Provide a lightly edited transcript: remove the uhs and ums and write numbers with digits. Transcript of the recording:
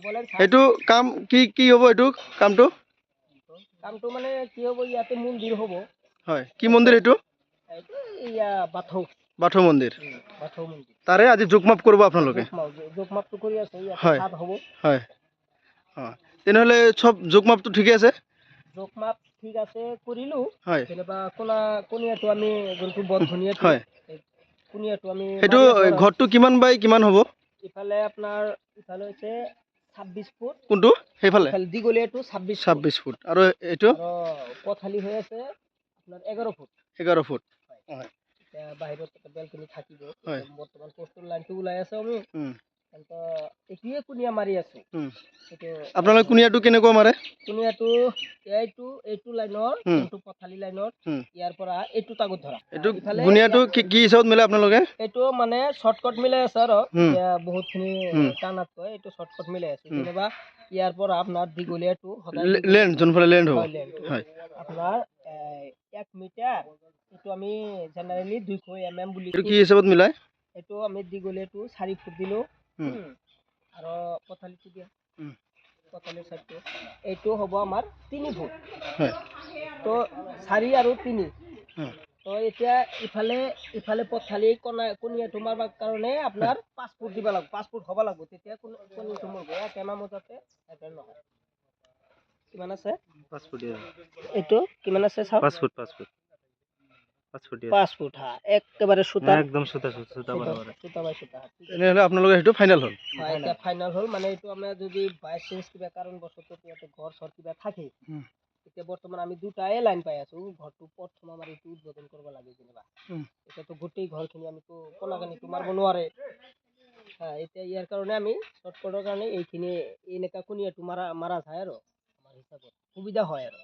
বলেন এইটো কাম কি কি হ'ব এইটো কামটো কামটো মানে কি হ'ব ইয়াতে মন্দিৰ হ'ব হয় কি মন্দিৰ এইটো এইটো ইয়া বাথৌ বাথৌ মন্দিৰ বাথৌ মন্দিৰ তাৰে আজি জোকমাপ কৰিব আপোনালোকে জোকমাপটো কৰি আছে ইয়াতে হয় ছাদ হ'ব হয় তেনেহ'লে চব জোকমাপটো ঠিকে আছে জোকমাপ ঠিক আছে কৰিলো হয় যেনিবা কোণীয়াটো আমি যোনটো বন্ধনীয়াটো হয় কোণীয়াটো আমি সেইটো মাৰি আছো আৰু ঘৰটো কিমান বাই কিমান হ'ব ইফালে আপোনাৰ ইফালে হৈছে 26 ফুট কোনটো সেইফালে ইফালে দীঘলীয়াটো 26 ফুট 26 ফুট আৰু এইটো আৰু পথালি হৈ আছে আপোনাৰ 11 ফুট 11 ফুট হয় এতিয়া বাহিৰত বেলকনি থাকিব হয় বৰ্তমান পোষ্টৰ লাইনটো ওলাই আছে আমি তো এইটোৱে কুণীয়া মাৰি আছো সেইটো আপোনালোকে কুণীয়াটো কেনেকুৱা মাৰে কুণীয়াটো এইটো লাইনৰ যোনটো পথালি লাইনৰ ইয়াৰ পৰা এইটো তাগত ধৰা এইটো গুণীয়াটো কি হিচাপত মিলে আপোনালোকে এইটো মানে শৰ্টকাট মিলাই আছে আৰু বহুতখিনি টানাতকৈ এইটো শৰ্টকাট মিলাই আছে যেনিবা ইয়াৰ পৰা আপোনাৰ দীঘলীয়াটো লেণ্ড যোনফালে লেণ্ড হ'ব হয় আপোনাৰ 1 মিটাৰ এইটো আমি জেনেৰেলি 200 বুলি এইটো কি হিচাপত মিলাই এইটো আমি দীঘলীয়াটো 4 ফুট দিলো আৰু পথালিটো দিয়া পথালিৰ চাইডটো এইটো হ'ব আমাৰ 3 ফুট তো 4 আৰু 3 তো এতিয়া ইফালে পথালি কোণীয়াটো মাৰবাৰ কাৰণে আপোনাৰ 5 ফুট দিব লাগিব 5 ফুট হ'ব লাগিব তেতিয়া কোণীয়াটো মৰব কেমা মজাতে এটা নহয় কিমান আছে 5 ফুট এইটো কিমান আছে চাও 5 ফুট 5 ফুট হা একেবারে সুতা একদম সুতা বরাবর সুতা বাই সুতা তেনেহ'লে আপোনালোকে সেইটো ফাইনেল হ'ল হয় এটা ফাইনাল হ'ল মানে এইটো আমরা যদি বাই চান্স কিবা কারণ বশত ইয়াতে ঘর সর কিবা থাকে এতিয়া বর্তমান আমি দুটাই লাইন পাই আছো ঘরটো প্রথম আমার এইটো উদ্বোধন করব লাগে যেনিবা এটা তো গোটেই ঘরখিনি আমি তো কোনাগানি তো মারব নোৱাৰে হ্যাঁ এটা ইয়াৰ কাৰণে আমি শৰ্টকাটৰ কাৰণে এইখিনি এনেকা কোণীয়াটো মাৰা যায় আৰু আমাৰ হিচাপত সুবিধা হয় আৰু